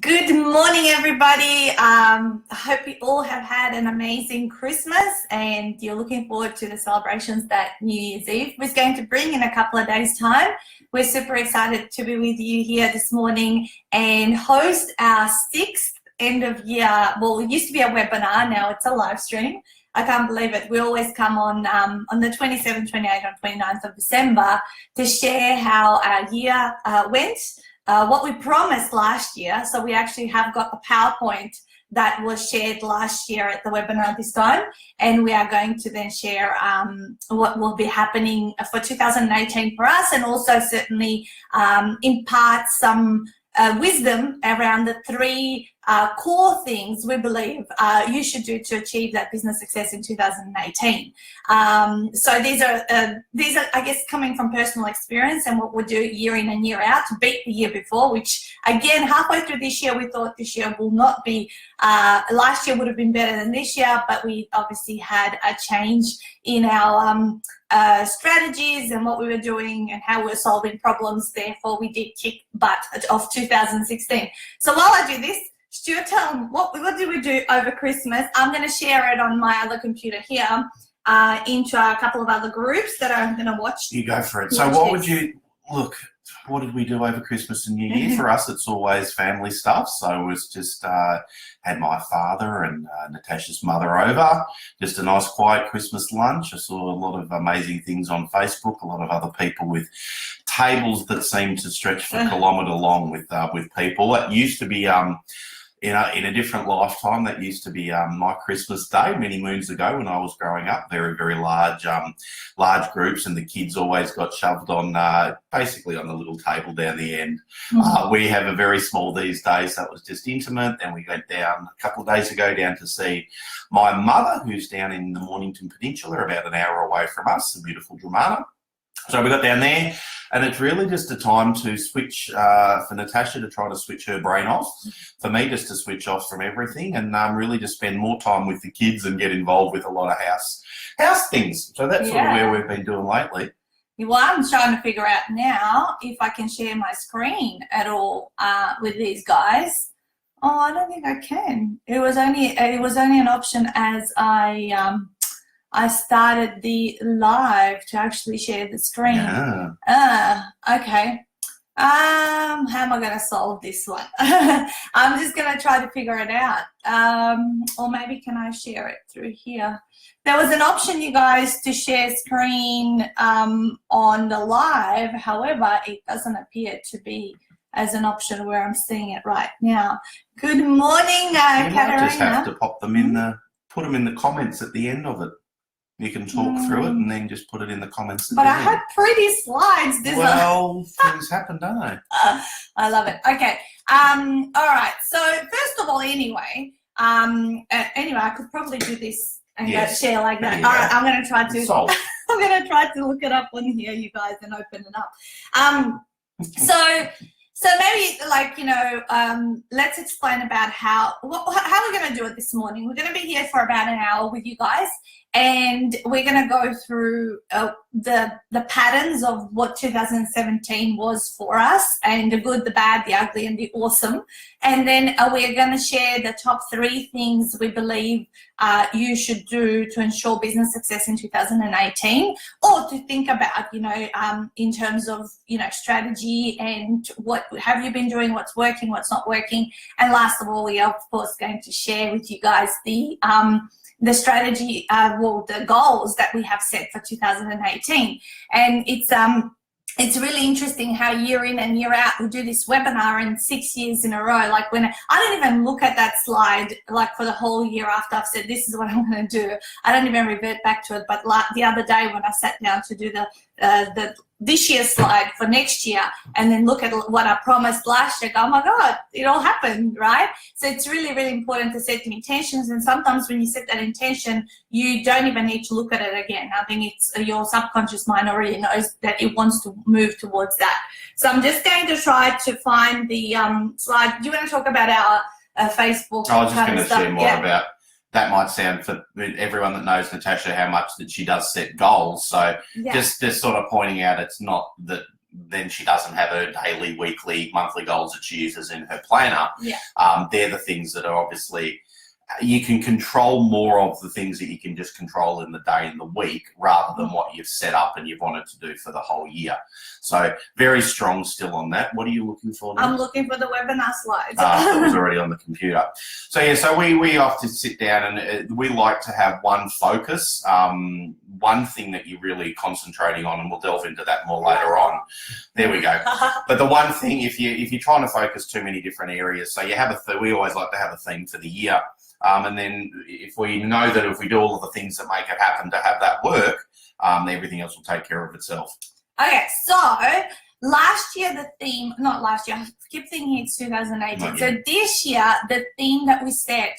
Good morning, everybody. I hope you all have had an amazing Christmas and you're looking forward to the celebrations that New Year's Eve was going to bring in a couple of days' time. We're super excited to be with you here this morning and host our 6th end of year. Well, it used to be a webinar, now it's a live stream. I can't believe it. We always come on the 27th, 28th, and 29th of December to share how our year went. What we promised last year. So we actually have got a PowerPoint that was shared last year at the webinar this time, and we are going to then share what will be happening for 2018 for us, and also certainly impart some wisdom around the 3 core things we believe you should do to achieve that business success in 2018. So these are, I guess, coming from personal experience and what we do year in and year out to beat the year before, which again, halfway through this year, we thought this year will not be, last year would have been better than this year, but we obviously had a change in our strategies and what we were doing and how we were solving problems. Therefore, we did kick butt of 2016. So while I do this, Stuart, tell them what did we do over Christmas? I'm going to share it on my other computer here into a couple of other groups that I'm going to watch. You go for it. So what did we do over Christmas and New Year? For us, it's always family stuff. So it was just had my father and Natasha's mother over. Just a nice quiet Christmas lunch. I saw a lot of amazing things on Facebook, a lot of other people with tables that seemed to stretch for a kilometre long with people. That used to be in a different lifetime, that used to be my Christmas day many moons ago when I was growing up. Very, very large groups, and the kids always got shoved on basically on the little table down the end. We have a very small these days, that was just intimate. Then we went down a couple of days ago down to see my mother, who's down in the Mornington Peninsula, about an hour away from us, the beautiful Dramana. So we got down there, and it's really just a time to switch, for Natasha to try to switch her brain off, for me just to switch off from everything, and really just spend more time with the kids and get involved with a lot of house things. So that's sort of where we've been doing lately. Well, I'm trying to figure out now if I can share my screen at all with these guys. Oh, I don't think I can. It was only an option as I started the live to actually share the screen. Okay. How am I going to solve this one? I'm just going to try to figure it out. Or maybe can I share it through here? There was an option, you guys, to share screen on the live. However, it doesn't appear to be as an option where I'm seeing it right now. Good morning, Katarina. You might just have to pop them in put them in the comments at the end of it. You can talk through it and then just put it in the comments. But I had pretty slides. Well, things happen, don't they? I love it. Okay. All right. So first of all, anyway, I could probably do this and share like that. All right. I'm going to try to. I'm going to try to look it up on here, you guys, and open it up. So maybe, like, let's explain about how we're going to do it this morning. We're going to be here for about an hour with you guys, and we're going to go through the patterns of what 2017 was for us, and the good, the bad, the ugly, and the awesome. And then we're going to share the top 3 things we believe you should do to ensure business success in 2018, or to think about, in terms of, strategy and what have you been doing, what's working, what's not working. And last of all, we are, of course, going to share with you guys the strategy, the goals that we have set for 2018. And it's really interesting how year in and year out we do this webinar, and 6 years in a row. Like, when I don't even look at that slide like for the whole year after I've said this is what I'm going to do. I don't even revert back to it. But the other day when I sat down to do this year's slide for next year, and then look at what I promised last year, oh my God, it all happened, right? So it's really, really important to set the intentions. And sometimes when you set that intention, you don't even need to look at it again. I think it's your subconscious mind already knows that it wants to move towards that. So I'm just going to try to find the slide. Do you want to talk about our Facebook? I was just going to share more about. That might sound, for everyone that knows Natasha, how much that she does set goals. So just sort of pointing out, it's not that then she doesn't have her daily, weekly, monthly goals that she uses in her planner. Yeah. They're the things that are obviously, you can control more of the things that you can just control in the day and the week rather than what you've set up and you've wanted to do for the whole year. So very strong still on that. What are you looking for now? I'm looking for the webinar slides. That was already on the computer. So yeah, so we often sit down and we like to have one focus, one thing that you're really concentrating on, and we'll delve into that more later on. There we go. But the one thing, if you're trying to focus too many different areas, so you have we always like to have a theme for the year. And then if we know that if we do all of the things that make it happen to have that work, everything else will take care of itself. Okay, so last year the theme, not last year, I keep thinking it's 2018. So this year the theme that we set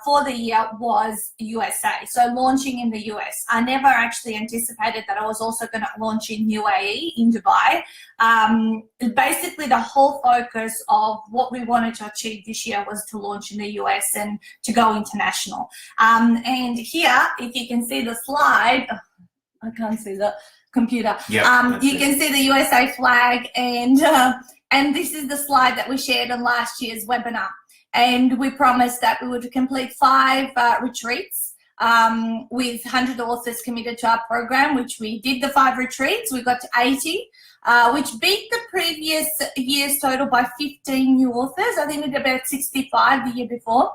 for the year was USA, so launching in the US. I never actually anticipated that I was also going to launch in UAE, in Dubai. Basically the whole focus of what we wanted to achieve this year was to launch in the US and to go international. And here, if you can see the slide, I can't see the computer. Yep, you can see the USA flag, and this is the slide that we shared on last year's webinar. And we promised that we would complete 5 retreats with 100 authors committed to our program, which we did the 5 retreats. We got to 80, which beat the previous year's total by 15 new authors. I think we did about 65 the year before.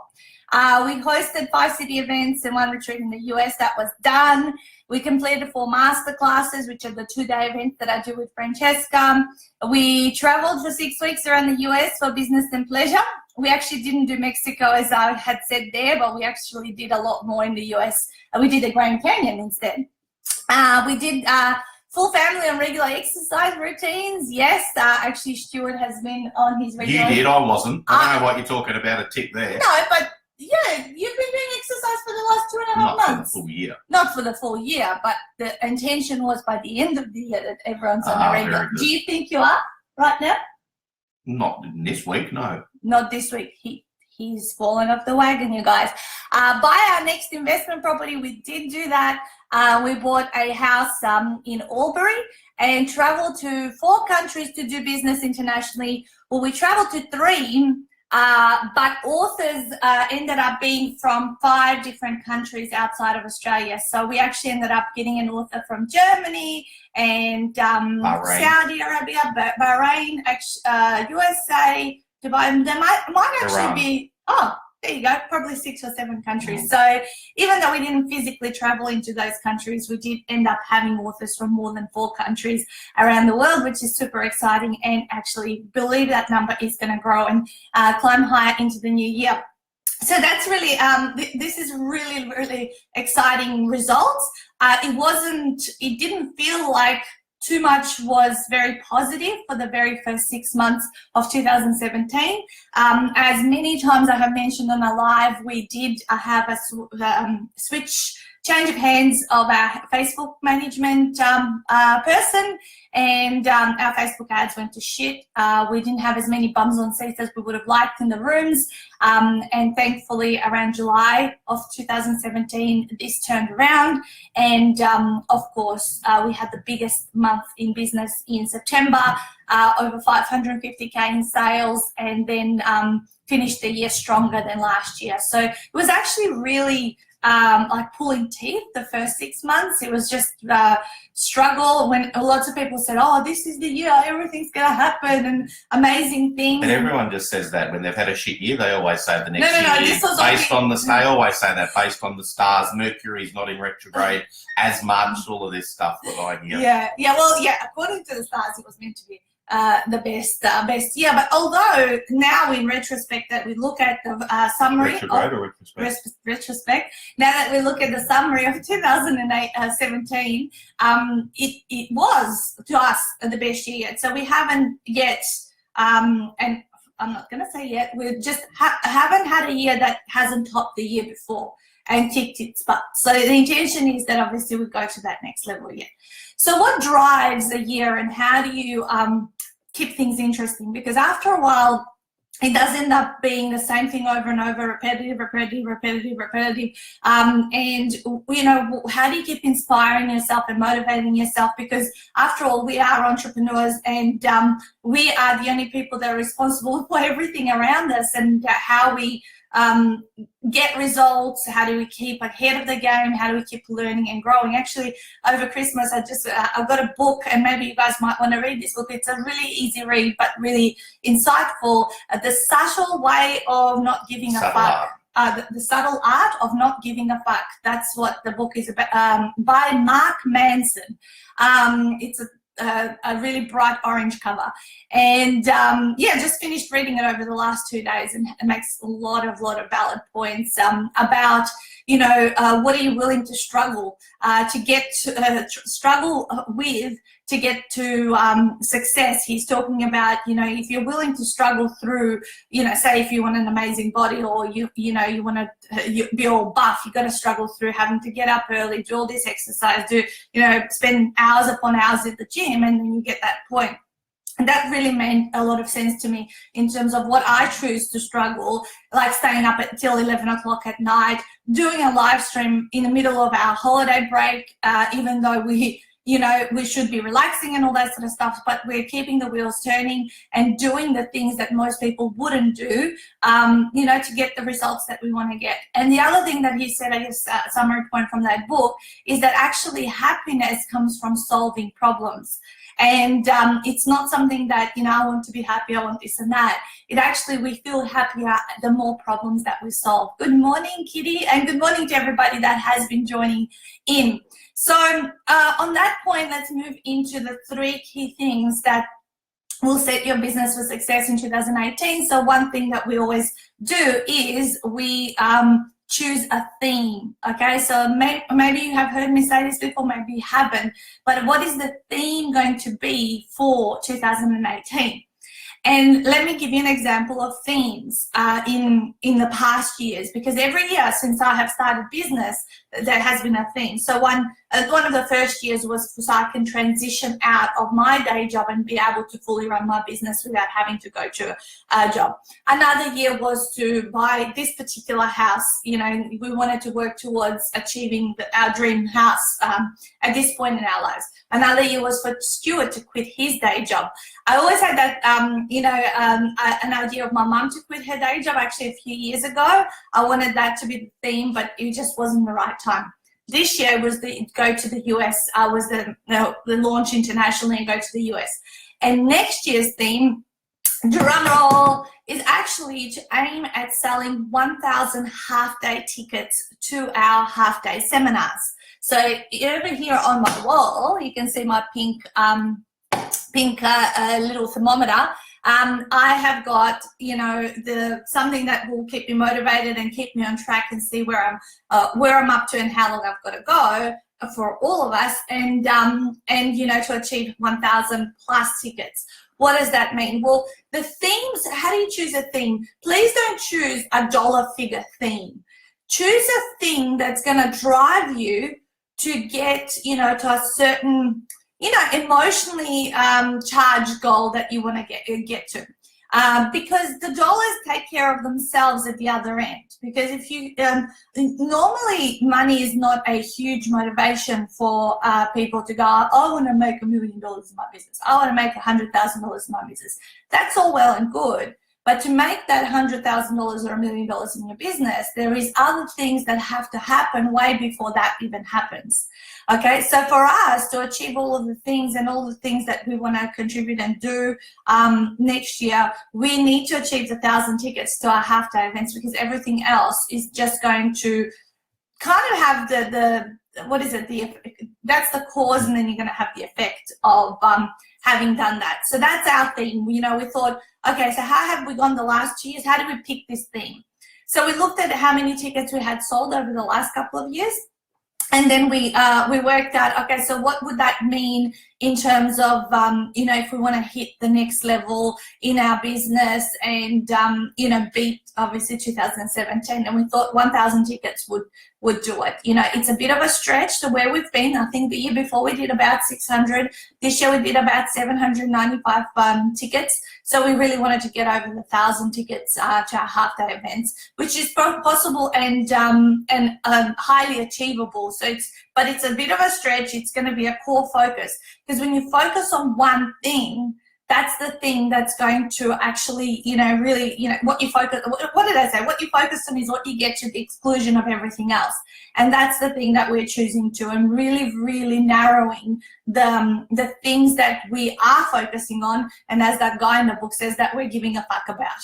We hosted 5 city events and 1 retreat in the US. That was done. We completed 4 masterclasses, which are the 2-day events that I do with Francesca. We traveled for 6 weeks around the US for business and pleasure. We actually didn't do Mexico as I had said there, but we actually did a lot more in the US. We did the Grand Canyon instead. We did full family and regular exercise routines. Yes, actually Stuart has been on his regular. You did, I wasn't. I don't know what you're talking about, a tick there. No, but yeah, you've been doing exercise for the last 2.5 months. Not for the full year. Not for the full year, but the intention was by the end of the year that everyone's on a regular. Do you think you are right now? Not this week, no. Not this week. He's fallen off the wagon, you guys. Buy our next investment property. We did do that. We bought a house in Albury and traveled to 4 countries to do business internationally. Well, we traveled to 3. But authors ended up being from 5 different countries outside of Australia. So we actually ended up getting an author from Germany and Saudi Arabia, Bahrain, USA, Dubai. There might actually be, there you go, probably 6 or 7 countries. So even though we didn't physically travel into those countries, we did end up having authors from more than 4 countries around the world, which is super exciting, and actually believe that number is going to grow and climb higher into the new year. So that's really, this is really, really exciting results. It didn't feel like too much was very positive for the very first 6 months of 2017. As many times I have mentioned on a live, we did have a change of hands of our Facebook management person, and our Facebook ads went to shit. We didn't have as many bums on seats as we would have liked in the rooms, and thankfully around July of 2017 this turned around, and of course we had the biggest month in business in September, over 550k in sales, and then finished the year stronger than last year. So it was actually really like pulling teeth the first 6 months. It was just struggle when lots of people said, oh, this is the year, everything's going to happen and amazing things. But everyone just says that when they've had a shit year, they always say the next year. This was based on the stars. They always say that based on the stars. Mercury's not in retrograde as much, all of this stuff that I hear. Yeah, according to the stars, it was meant to be the best year. But although now in retrospect that we look at the summary retrograde or retrospect? Retrospect, now that we look at the summary of 2017, it was to us the best year yet. So we haven't yet, and I'm not going to say yet, we just haven't had a year that hasn't topped the year before and ticked its butt. So the intention is that obviously we go to that next level yet. So what drives a year, and how do you keep things interesting? Because after a while, it does end up being the same thing over and over, repetitive. And, you know, how do you keep inspiring yourself and motivating yourself? Because after all, we are entrepreneurs, and we are the only people that are responsible for everything around us, and how we get results, how do we keep ahead of the game, how do we keep learning and growing. Actually, over Christmas, I've got a book, and maybe you guys might want to read this book. It's a really easy read, but really insightful. The subtle way of not giving a fuck. The subtle art of not giving a fuck. That's what the book is about, by Mark Manson. It's a really bright orange cover, and yeah, just finished reading it over the last 2 days, and it makes a lot of valid points about, you know, what are you willing to struggle to get struggle with to get to success. He's talking about, you know, if you're willing to struggle through, you know, say if you want an amazing body, or you want to be all buff, you've got to struggle through having to get up early, do all this exercise, spend hours upon hours at the gym, and then you get that point. And that really made a lot of sense to me in terms of what I choose to struggle, like staying up until 11 o'clock at night, doing a live stream in the middle of our holiday break, even though we should be relaxing and all that sort of stuff, but we're keeping the wheels turning and doing the things that most people wouldn't do, to get the results that we want to get. And the other thing that he said, I guess, summary point from that book, is that actually happiness comes from solving problems. And it's not something that, I want to be happy, I want this and that. It actually, we feel happier the more problems that we solve. Good morning, Kitty, and good morning to everybody that has been joining in. So on that point, let's move into the 3 key things that will set your business for success in 2018. So one thing that we always do is we choose a theme. Okay, so maybe you have heard me say this before, maybe you haven't, but what is the theme going to be for 2018? And let me give you an example of themes in the past years, because every year since I have started business, there has been a theme. So one of the first years was so I can transition out of my day job and be able to fully run my business without having to go to a job. Another year was to buy this particular house. We wanted to work towards achieving our dream house at this point in our lives. Another year was for Stuart to quit his day job. I always had that, an idea of my mum to quit her day job actually a few years ago. I wanted that to be the theme, but it just wasn't the right time. This year was the go to the US, was the launch internationally and go to the US. And next year's theme, drum roll, is actually to aim at selling 1,000 half-day tickets to our half-day seminars. So over here on my wall, you can see my pink little thermometer. I have got, something that will keep me motivated and keep me on track and see where I'm up to and how long I've got to go for all of us, and to achieve 1,000 plus tickets. What does that mean? Well, the themes, how do you choose a theme? Please don't choose a dollar figure theme. Choose a thing that's going to drive you to get, to a certain, emotionally charged goal that you want to get to. Because the dollars take care of themselves at the other end. Because if you, normally money is not a huge motivation for people to go, I want to make $1 million in my business. I want to make $100,000 in my business. That's all well and good. But to make that $100,000 or $1 million in your business, there is other things that have to happen way before that even happens. Okay, so for us to achieve all of the things and all the things that we want to contribute and do next year, we need to achieve the 1,000 tickets to our half-day events, because everything else is just going to kind of have that's the cause, and then you're going to have the effect of having done that. So that's our theme. We thought, okay, so how have we gone the last 2 years? How did we pick this theme? So we looked at how many tickets we had sold over the last couple of years. And then we worked out, okay, so what would that mean in terms of, if we want to hit the next level in our business and, beat obviously 2017, and we thought 1,000 tickets would do it. It's a bit of a stretch to where we've been. I think the year before we did about 600. This year we did about 795 tickets. So we really wanted to get over the 1,000 tickets to our half-day events, which is both possible and highly achievable. But it's a bit of a stretch. It's going to be a core focus, because when you focus on one thing, that's the thing that's going to actually, really, what you focus, what did I say? What you focus on is what you get to the exclusion of everything else. And that's the thing that we're choosing to, and really, really narrowing the things that we are focusing on. And as that guy in the book says, that we're giving a fuck about.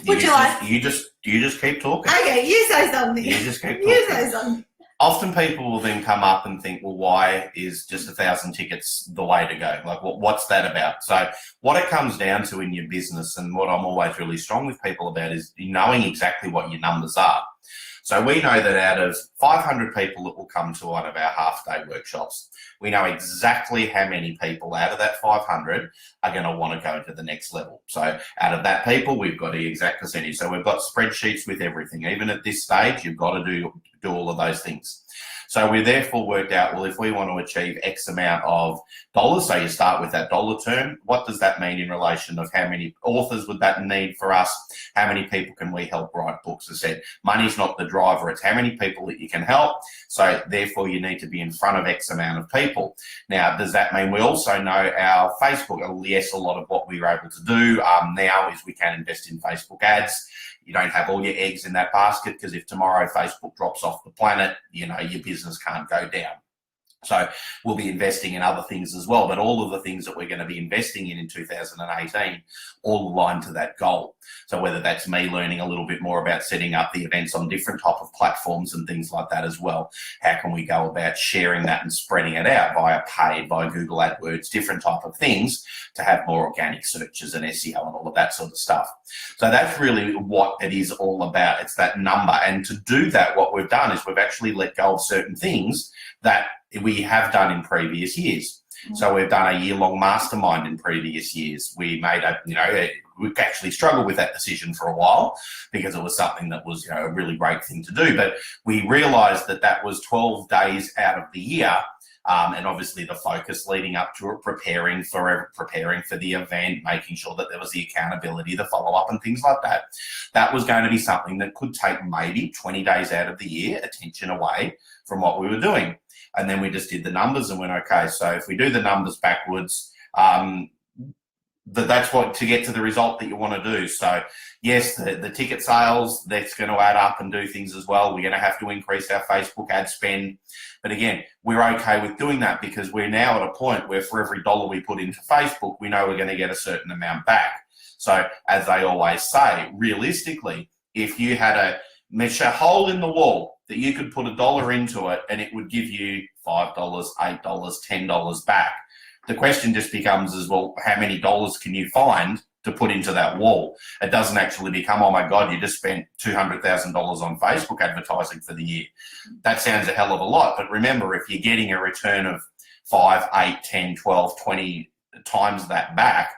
You just keep talking. Okay, you say something. You just keep talking. You say something. Often people will then come up and think, well, why is just 1,000 tickets the way to go? Like, what's that about? So what it comes down to in your business, and what I'm always really strong with people about, is knowing exactly what your numbers are. So we know that out of 500 people that will come to one of our half-day workshops, we know exactly how many people out of that 500 are going to want to go to the next level. So out of that people, we've got the exact percentage. So we've got spreadsheets with everything. Even at this stage, you've got to do all of those things. So we therefore worked out, well, if we want to achieve X amount of dollars, so you start with that dollar term, what does that mean in relation of how many authors would that need for us? How many people can we help write books? I said, money's not the driver, it's how many people that you can help. So therefore you need to be in front of X amount of people. Now, does that mean we also know our Facebook? Yes, a lot of what we were able to do now is we can invest in Facebook ads. You don't have all your eggs in that basket, because if tomorrow Facebook drops off the planet, your business can't go down. So we'll be investing in other things as well, but all of the things that we're going to be investing in 2018 all align to that goal. So whether that's me learning a little bit more about setting up the events on different type of platforms and things like that as well, how can we go about sharing that and spreading it out via paid, via Google AdWords, different type of things to have more organic searches and SEO and all of that sort of stuff. So that's really what it is all about. It's that number. And to do that, what we've done is we've actually let go of certain things that we have done in previous years. So we've done a year-long mastermind in previous years. We made we actually struggled with that decision for a while, because it was something that was a really great thing to do. But we realized that that was 12 days out of the year. And obviously the focus leading up to it, preparing for the event, making sure that there was the accountability, the follow-up and things like that. That was going to be something that could take maybe 20 days out of the year, attention away from what we were doing. And then we just did the numbers and went, okay, so if we do the numbers backwards, that's what to get to the result that you want to do. So yes, the ticket sales, that's going to add up and do things as well. We're going to have to increase our Facebook ad spend. But again, we're okay with doing that, because we're now at a point where for every dollar we put into Facebook, we know we're going to get a certain amount back. So as they always say, realistically, if you had a mesh a hole in the wall that you could put $1 into it and it would give you $5, $8, $10 back. The question just becomes as well, how many dollars can you find to put into that wall? It doesn't actually become, oh my God, you just spent $200,000 on Facebook advertising for the year. That sounds a hell of a lot. But remember, if you're getting a return of 5, 8, 10, 12, 20 times that back,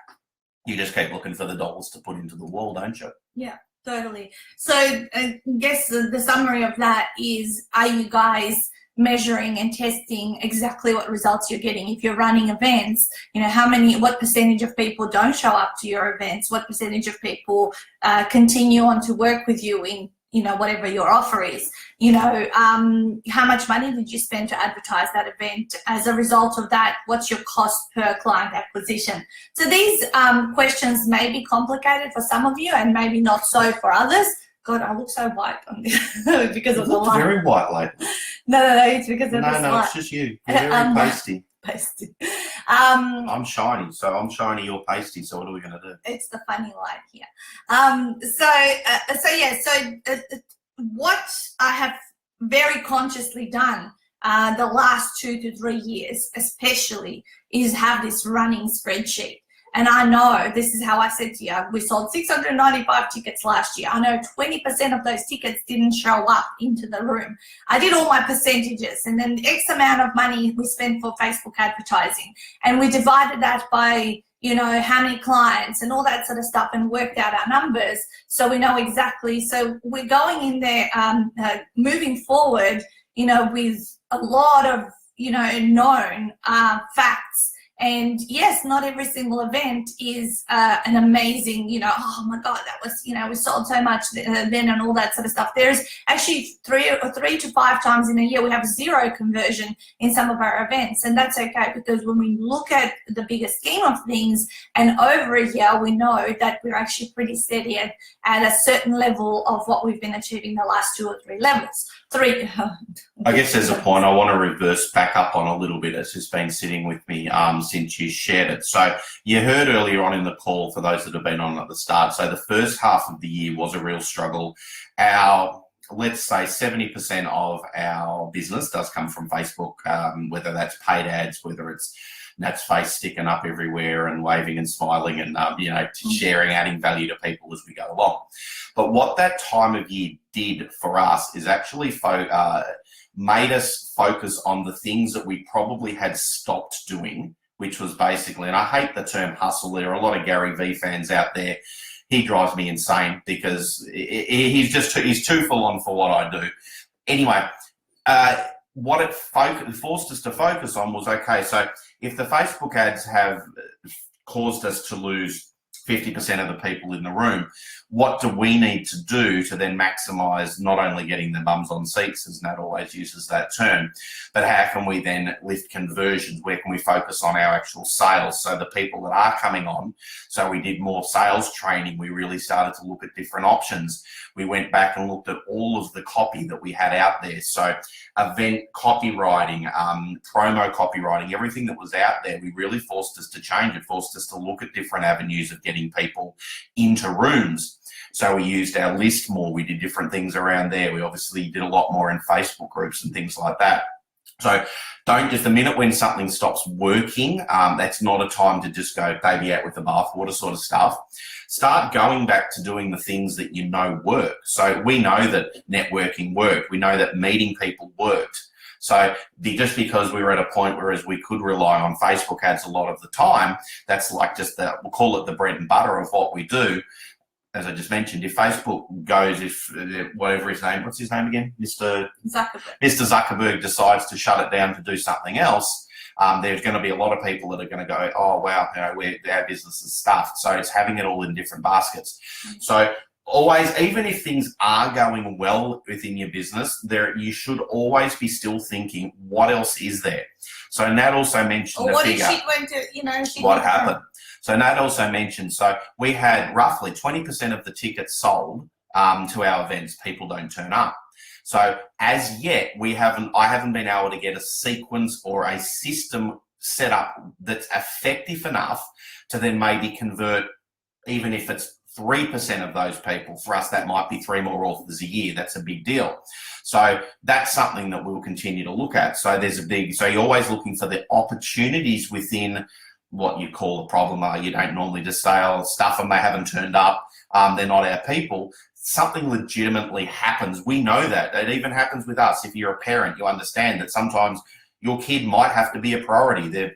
you just keep looking for the dollars to put into the wall, don't you? Yeah. Totally. So I guess the summary of that is, are you guys measuring and testing exactly what results you're getting? If you're running events, what percentage of people don't show up to your events? What percentage of people continue on to work with you in whatever your offer is? How much money did you spend to advertise that event? As a result of that, what's your cost per client acquisition? So these questions may be complicated for some of you and maybe not so for others. God, I look so white on this because of the light. Very white, lady. No, it's because of this light. No, it's just you. You're very pasty. Pasty. I'm shiny, so I'm shiny, you're pasty, so what are we going to do? It's the funny light here. What I have very consciously done the last 2 to 3 years especially is have this running spreadsheet. And I know, this is how I said to you, we sold 695 tickets last year. I know 20% of those tickets didn't show up into the room. I did all my percentages, and then X amount of money we spent for Facebook advertising. And we divided that by, you know, how many clients and all that sort of stuff, and worked out our numbers so we know exactly. So we're going in there moving forward, you know, with a lot of, you know, known facts. And yes, not every single event is an amazing, you know, oh my God, that was, you know, we sold so much then and all that sort of stuff. There's actually 3 to 5 times in a year we have 0 conversion in some of our events, and that's okay, because when we look at the bigger scheme of things and over a year, we know that we're actually pretty steady at a certain level of what we've been achieving the last 2 or 3 levels. I guess there's a point I want to reverse back up on a little bit. It's just been sitting with me since you shared it. So you heard earlier on in the call, for those that have been on at the start, so the first half of the year was a real struggle. Let's say 70% of our business does come from Facebook, whether that's paid ads, whether it's Nat's face sticking up everywhere and waving and smiling and, you know, sharing, adding value to people as we go along. But what that time of year did for us is actually made us focus on the things that we probably had stopped doing, which was basically, and I hate the term hustle, there are a lot of Gary Vee fans out there. He drives me insane because he's too full on for what I do. Anyway, what it forced us to focus on was, okay, so if the Facebook ads have caused us to lose 50% of the people in the room, what do we need to do to then maximise not only getting the bums on seats, as Nat always uses that term, but how can we then lift conversions? Where can we focus on our actual sales? So the people that are coming on, so we did more sales training. We really started to look at different options. We went back and looked at all of the copy that we had out there. So event copywriting, promo copywriting, everything that was out there, we really forced us to change it, forced us to look at different avenues of getting people into rooms. So we used our list more. We did different things around there. We obviously did a lot more in Facebook groups and things like that. So don't just, the minute when something stops working, that's not a time to just go baby out with the bathwater sort of stuff. Start going back to doing the things that you know work. So we know that networking worked. We know that meeting people worked. So just because we were at a point whereas we could rely on Facebook ads a lot of the time, that's like just we'll call it the bread and butter of what we do. As I just mentioned, if Facebook goes, whatever his name, what's his name again? Mr. Zuckerberg decides to shut it down to do something else, there's going to be a lot of people that are going to go, oh, wow, you know, our business is stuffed. So it's having it all in different baskets. So always, even if things are going well within your business, you should always be still thinking, what else is there? So Nat also mentioned what if she went to, you know, what happened. So Nat also mentioned, so we had roughly 20% of the tickets sold to our events. People don't turn up. So as yet, I haven't been able to get a sequence or a system set up that's effective enough to then maybe convert, even if it's 3% of those people. For us, that might be 3 more authors a year. That's a big deal. So that's something that we'll continue to look at. So so you're always looking for the opportunities within what you call a problem. You don't normally just say, oh, stuff them, they haven't turned up, they're not our people. Something legitimately happens. We know that. It even happens with us. If you're a parent, you understand that sometimes your kid might have to be a priority.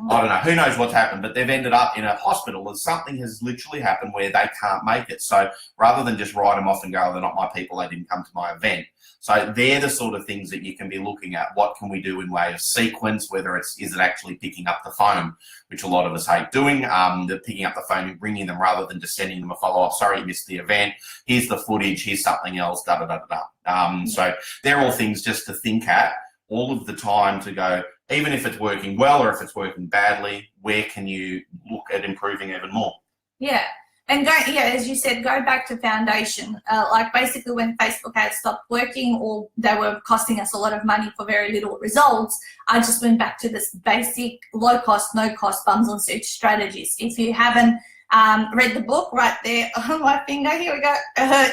I don't know, who knows what's happened, but they've ended up in a hospital and something has literally happened where they can't make it. So rather than just write them off and go, oh, they're not my people, they didn't come to my event. So they're the sort of things that you can be looking at. What can we do in way of sequence, whether is it actually picking up the phone, which a lot of us hate doing, the picking up the phone and bringing them rather than just sending them a follow-up, sorry, you missed the event, here's the footage, here's something else, So they're all things just to think at all of the time to go, even if it's working well or if it's working badly, where can you look at improving even more? Yeah. And as you said, go back to foundation. Like basically when Facebook ads stopped working or they were costing us a lot of money for very little results, I just went back to this basic low cost, no cost bums on seats strategies. If you haven't read the book right there on my finger. Here we go.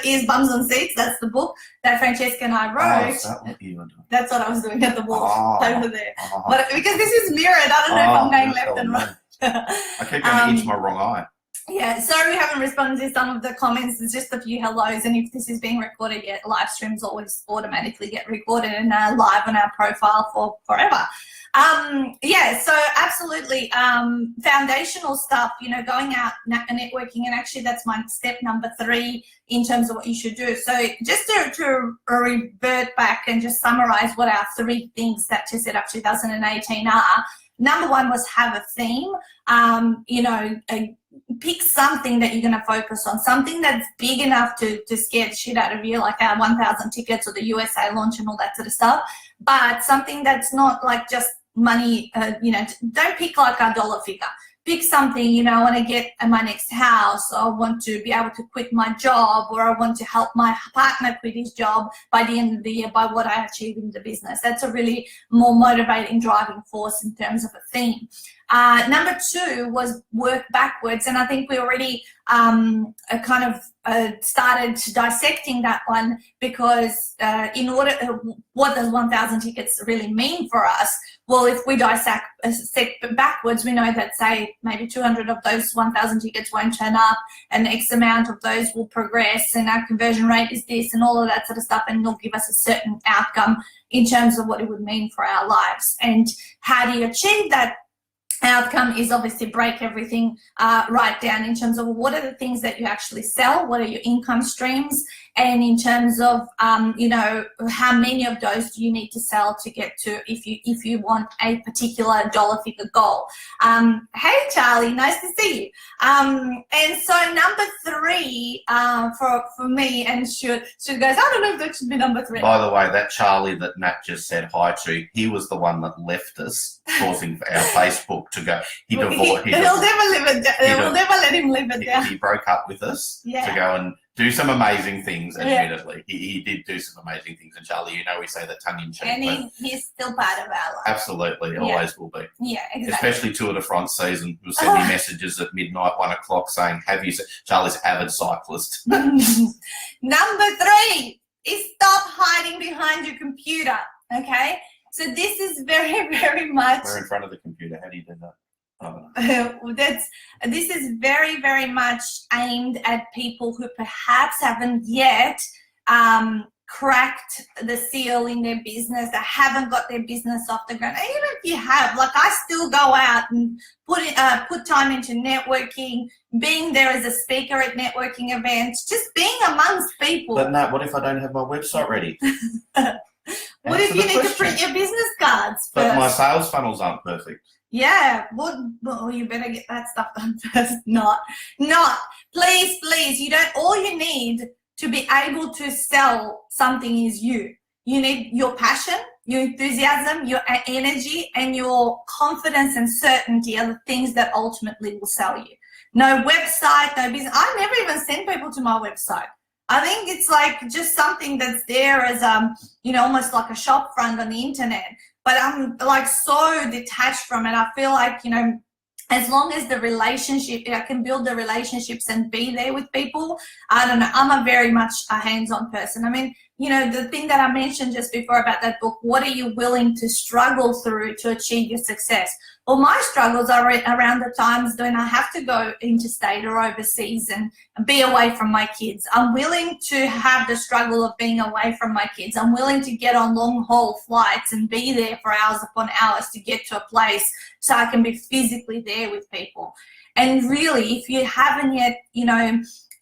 Ears, Bums and Seats. That's the book that Francesca and I wrote. Oh, is that what you were doing? That's what I was doing at the wall over there. Oh. But because this is mirrored, I don't know if I'm going left and right. I keep going to itch my wrong eye. Yeah, sorry we haven't responded to some of the comments. There's just a few hellos, and if this is being recorded, live streams always automatically get recorded and live on our profile for forever. So absolutely, foundational stuff, going out networking, and actually that's my step number 3 in terms of what you should do. So just to revert back and just summarize what our 3 things that to set up 2018 are. Number 1 was have a theme, pick something that you're going to focus on, something that's big enough to scare the shit out of you, like our 1,000 tickets or the USA launch and all that sort of stuff, but something that's not like just money, don't pick like a dollar figure. Pick something, I want to get my next house, or I want to be able to quit my job, or I want to help my partner quit his job by the end of the year by what I achieve in the business. That's a really more motivating driving force in terms of a theme. Number 2 was work backwards, and I think we already started dissecting that one, because what does 1,000 tickets really mean for us? Well, if we dissect backwards, we know that, say, maybe 200 of those 1,000 tickets won't turn up, and X amount of those will progress, and our conversion rate is this, and all of that sort of stuff, and it'll give us a certain outcome in terms of what it would mean for our lives. And how do you achieve that outcome is obviously break everything right down in terms of what are the things that you actually sell, what are your income streams, and in terms of how many of those do you need to sell to get to if you want a particular dollar figure goal. Hey Charlie, nice to see you. And so number 3 for me, and Stuart goes, I don't know if that should be number 3. By the way, that Charlie that Nat just said hi to, he was the one that left us, causing our Facebook to go. He'll never live it down. We'll never let him live it down. He broke up with us to go and do some amazing things, admittedly. He did do some amazing things. And Charlie, we say that tongue in cheek. And he's still part of our life. Absolutely, always will be. Yeah, exactly. Especially Tour de France season. We'll send me messages at midnight, 1 o'clock saying, Charlie's avid cyclist. Number 3 is stop hiding behind your computer, okay? So this is very, very much... We're in front of the computer. How do you do that? This is very, very much aimed at people who perhaps haven't yet cracked the seal in their business, that haven't got their business off the ground. Even if you have, like I still go out and put time into networking, being there as a speaker at networking events, just being amongst people. But Nat, what if I don't have my website ready? What if you need to print your business cards first? But my sales funnels aren't perfect. Yeah, well, you better get that stuff done first. Not. Please, you don't, all you need to be able to sell something is you. You need your passion, your enthusiasm, your energy, and your confidence and certainty are the things that ultimately will sell you. No website, no business. I never even send people to my website. I think it's like just something that's there as, almost like a shop front on the internet. But I'm like so detached from it. I feel like, as long as the relationship, I can build the relationships and be there with people. I don't know. I'm a very much a hands-on person. I mean, the thing that I mentioned just before about that book, what are you willing to struggle through to achieve your success? Well, my struggles are around the times when I have to go interstate or overseas and be away from my kids. I'm willing to have the struggle of being away from my kids. I'm willing to get on long-haul flights and be there for hours upon hours to get to a place so I can be physically there with people. And really, if you haven't yet,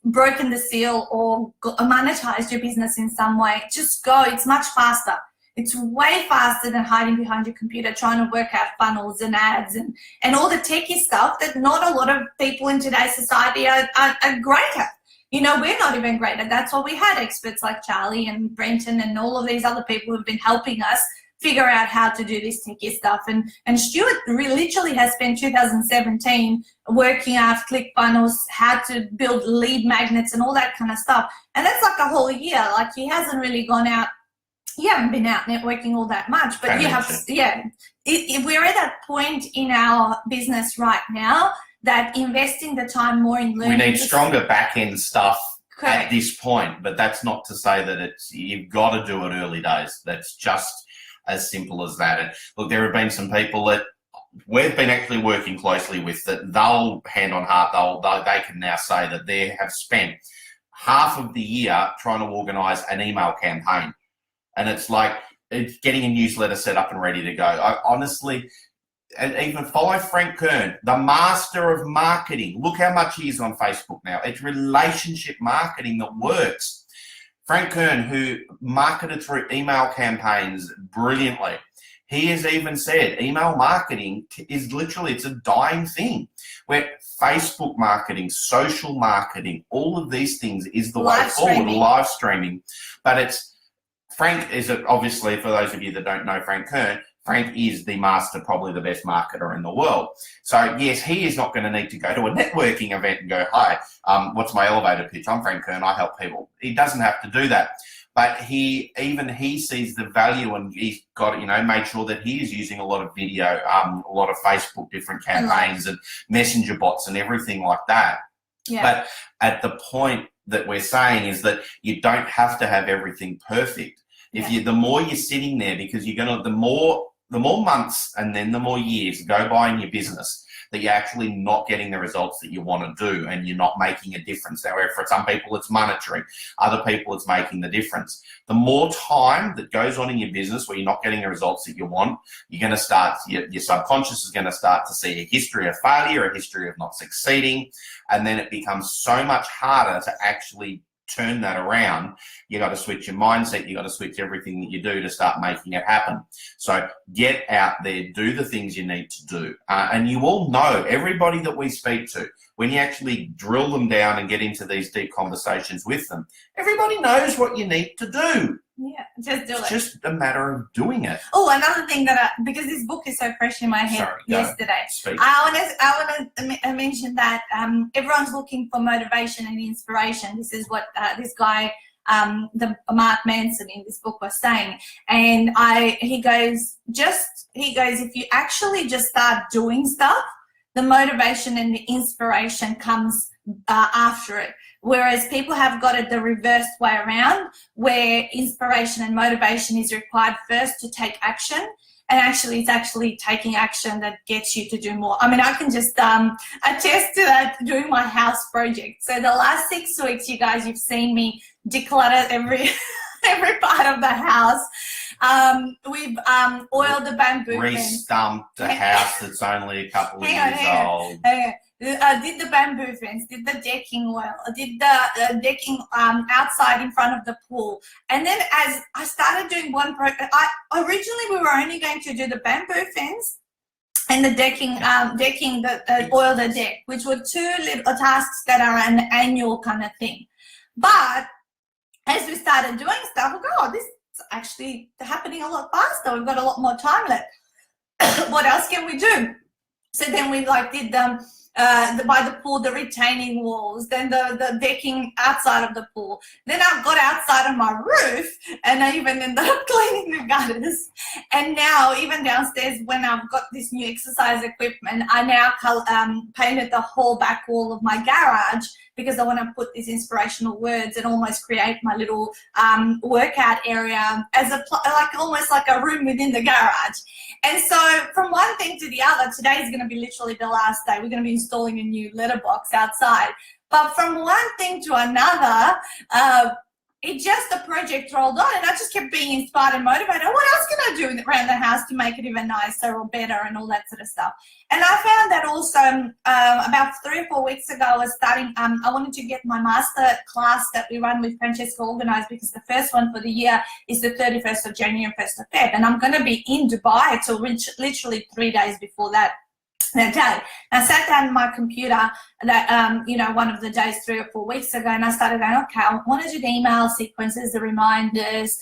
broken the seal or monetized your business in some way, just go. It's much faster. It's way faster than hiding behind your computer trying to work out funnels and ads and all the techie stuff that not a lot of people in today's society are great at. We're not even great at. That's why we had experts like Charlie and Brenton and all of these other people who've been helping us figure out how to do this techie stuff. And Stuart literally has spent 2017 working out ClickFunnels, how to build lead magnets and all that kind of stuff. And that's like a whole year. Like he hasn't really gone out. You haven't been out networking all that much, but you have, we're at that point in our business right now that investing the time more in learning. We need stronger back-end stuff Correct. at this point, but that's not to say that you've got to do it early days. That's just as simple as that. And look, there have been some people that we've been actually working closely with that they'll, hand on heart, they can now say that they have spent half of the year trying to organise an email campaign. And it's like, it's getting a newsletter set up and ready to go. I honestly, and even follow Frank Kern, the master of marketing. Look how much he is on Facebook now. It's relationship marketing that works. Frank Kern, who marketed through email campaigns brilliantly, he has even said email marketing is literally, it's a dying thing. Where Facebook marketing, social marketing, all of these things is the way forward, live streaming. But Frank is obviously, for those of you that don't know Frank Kern, Frank is the master, probably the best marketer in the world. So yes, he is not going to need to go to a networking event and go, hi, what's my elevator pitch? I'm Frank Kern, I help people. He doesn't have to do that. But he sees the value, and he's got, made sure that he is using a lot of video, a lot of Facebook, different campaigns and messenger bots and everything like that. Yeah. But at the point that we're saying is that you don't have to have everything perfect. The more you're sitting there, because the more months and then the more years go by in your business that you're actually not getting the results that you want to do, and you're not making a difference. However, for some people it's monetary, other people it's making the difference. The more time that goes on in your business where you're not getting the results that you want, you're going to start, your subconscious is going to start to see a history of failure, a history of not succeeding, and then it becomes so much harder to actually turn that around. You got to switch your mindset. You got to switch everything that you do to start making it happen. So get out there, do the things you need to do. And you all know, everybody that we speak to, when you actually drill them down and get into these deep conversations with them, everybody knows what you need to do. Yeah, just do it. It's just a matter of doing it. Oh, another thing because this book is so fresh in my head yesterday, I want to mention that everyone's looking for motivation and inspiration. This is what this guy, the Mark Manson in this book was saying. And he goes, if you actually just start doing stuff, the motivation and the inspiration comes after it. Whereas people have got it the reverse way around, where inspiration and motivation is required first to take action, and actually it's actually taking action that gets you to do more. I mean, I can just attest to that doing my house project. So the last 6 weeks, you guys, you've seen me declutter every part of the house. We've oiled the bamboo fence. Re-stumped a house that's only a couple of years old. Did the bamboo fence, did the decking oil, did the decking outside in front of the pool. And then as I started doing originally we were only going to do the bamboo fence and the decking, oil the deck, which were two little tasks that are an annual kind of thing. But as we started doing stuff, we go, oh, this is actually happening a lot faster. We've got a lot more time left. What else can we do? So then we did by the pool, the retaining walls, then the decking outside of the pool. Then I got outside of my roof and I even ended up cleaning the gutters. And now even downstairs, when I've got this new exercise equipment, I now painted the whole back wall of my garage, because I want to put these inspirational words and almost create my little workout area as almost like a room within the garage. And so from one thing to the other, today is going to be literally the last day. We're going to be installing a new letterbox outside. But from one thing to another, the project rolled on, and I just kept being inspired and motivated. What else can I do around the house to make it even nicer or better and all that sort of stuff? And I found that also about 3 or 4 weeks ago, I was starting, I wanted to get my master class that we run with Francesca organized, because the first one for the year is the 31st of January and 1st of Feb. And I'm going to be in Dubai till literally 3 days before that day. I sat down on my computer one of the days 3 or 4 weeks ago, and I started going, okay, I want to do the email sequences, the reminders,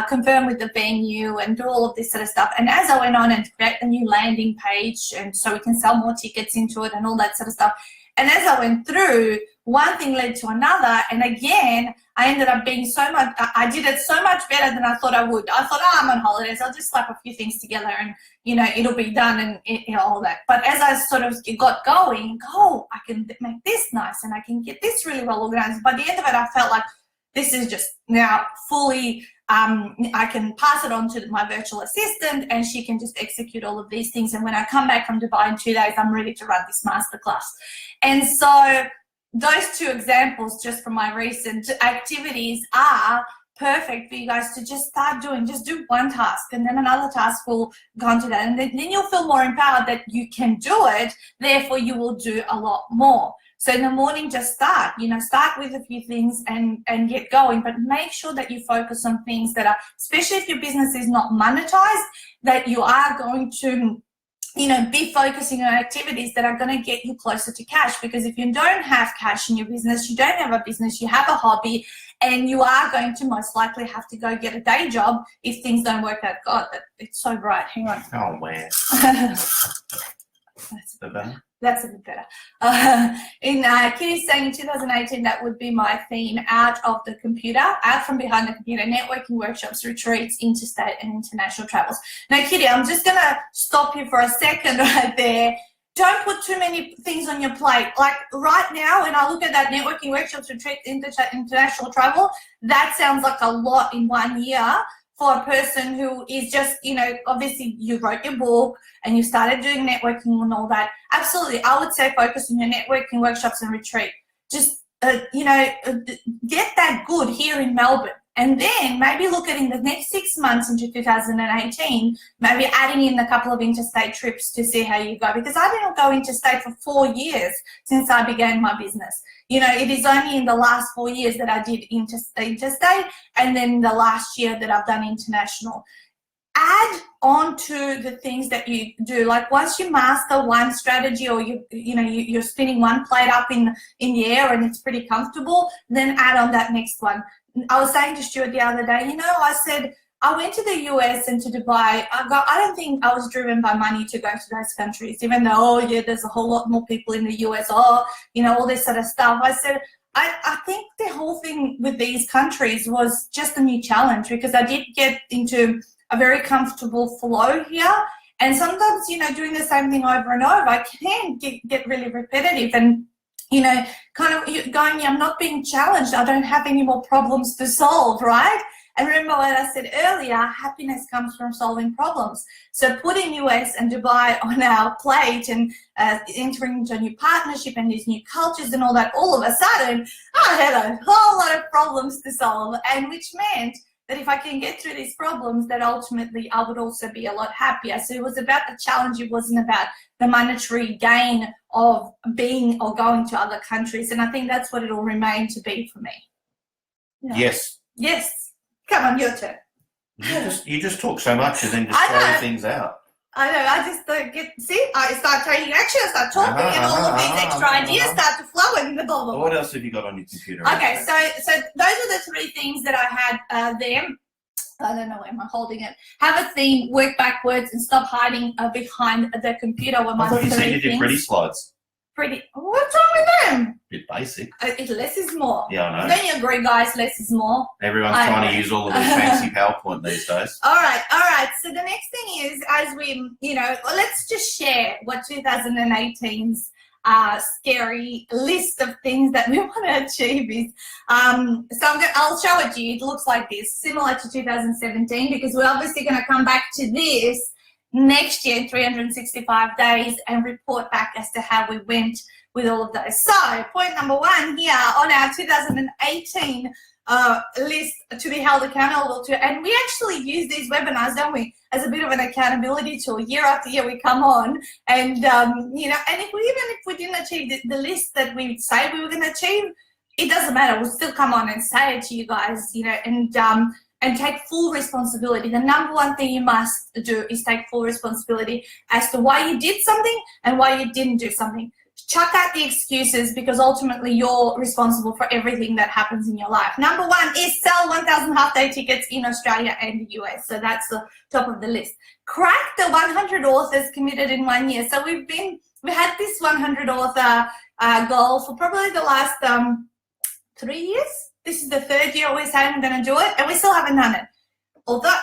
confirm with the venue, and do all of this sort of stuff. And as I went on and create a new landing page, and so we can sell more tickets into it and all that sort of stuff. And as I went through, one thing led to another, and again, I ended up being I did it so much better than I thought I would. I thought, I'm on holidays, I'll just slap a few things together and, it'll be done and all that. But as I sort of got going, I can make this nice and I can get this really well organized. By the end of it, I felt like this is just now fully, I can pass it on to my virtual assistant and she can just execute all of these things. And when I come back from Dubai in 2 days, I'm ready to run this masterclass. And so those two examples just from my recent activities are perfect for you guys to just start doing. Just do one task and then another task will go on to that. And then you'll feel more empowered that you can do it. Therefore, you will do a lot more. So in the morning, just start with a few things and get going, but make sure that you focus on things that are, especially if your business is not monetized, that you are going to be focusing on activities that are going to get you closer to cash. Because if you don't have cash in your business, you don't have a business, you have a hobby, and you are going to most likely have to go get a day job if things don't work out. God, it's so bright. Hang on. Oh, man. That's a bit better. Kitty's saying in 2018, that would be my theme, out of the computer, out from behind the computer, networking, workshops, retreats, interstate and international travels. Now, Kitty, I'm just going to stop you for a second right there. Don't put too many things on your plate. Like right now, when I look at that networking, workshops, retreats, international travel, that sounds like a lot in 1 year. For a person who is just, obviously you wrote your book and you started doing networking and all that. Absolutely. I would say focus on your networking, workshops and retreat. Just, get that good here in Melbourne. And then maybe look at in the next 6 months into 2018, maybe adding in a couple of interstate trips to see how you go. Because I didn't go interstate for 4 years since I began my business. It is only in the last 4 years that I did interstate, and then the last year that I've done international. Add on to the things that you do. Like once you master one strategy, or you're spinning one plate up in the air and it's pretty comfortable, then add on that next one. I was saying to Stuart the other day, I said, I went to the US and to Dubai. I don't think I was driven by money to go to those countries, even though, there's a whole lot more people in the US, all this sort of stuff. I said, I think the whole thing with these countries was just a new challenge, because I did get into a very comfortable flow here. And sometimes, doing the same thing over and over, I can get really repetitive and, kind of going, I'm not being challenged. I don't have any more problems to solve, right? And remember what I said earlier, happiness comes from solving problems. So putting US and Dubai on our plate and entering into a new partnership and these new cultures and all that, all of a sudden, I had a whole lot of problems to solve, and which meant that if I can get through these problems, that ultimately I would also be a lot happier. So it was about the challenge. It wasn't about the monetary gain of being or going to other countries. And I think that's what it'll remain to be for me. Yes. Yes. Come on, your turn. You just talk so much and then just throw things out. I know, I just don't I start taking action, I start talking, and all of these extra ideas start to flow in the bubble. What else have you got on your computer? Okay, so those are the 3 things that I had there. I don't know where am I holding it. Have a theme, work backwards, and stop hiding behind the computer. I thought you said you did pretty slides. What's wrong with them? Bit basic. Less is more. Yeah, I know. Don't you agree, guys? Less is more. Everyone's trying to use all of this fancy PowerPoint these days. All right. So the next thing is, as we, let's just share what 2018's scary list of things that we want to achieve is. I'll show it to you. It looks like this, similar to 2017, because we're obviously going to come back to this next year in 365 days and report back as to how we went with all of those. So point number 1 here on our 2018 list to be held accountable to, and we actually use these webinars, don't we, as a bit of an accountability tool. Year after year we come on and and if we didn't achieve the list that we say we were going to achieve, it doesn't matter, we'll still come on and say it to you guys, and take full responsibility. The number 1 thing you must do is take full responsibility as to why you did something and why you didn't do something. Chuck out the excuses, because ultimately you're responsible for everything that happens in your life. Number 1 is sell 1,000 half-day tickets in Australia and the US. So that's the top of the list. Crack the 100 authors committed in 1 year. So we had this 100 author, goal for probably the last 3 years. This is the third year we're saying we're going to do it, and we still haven't done it. Although,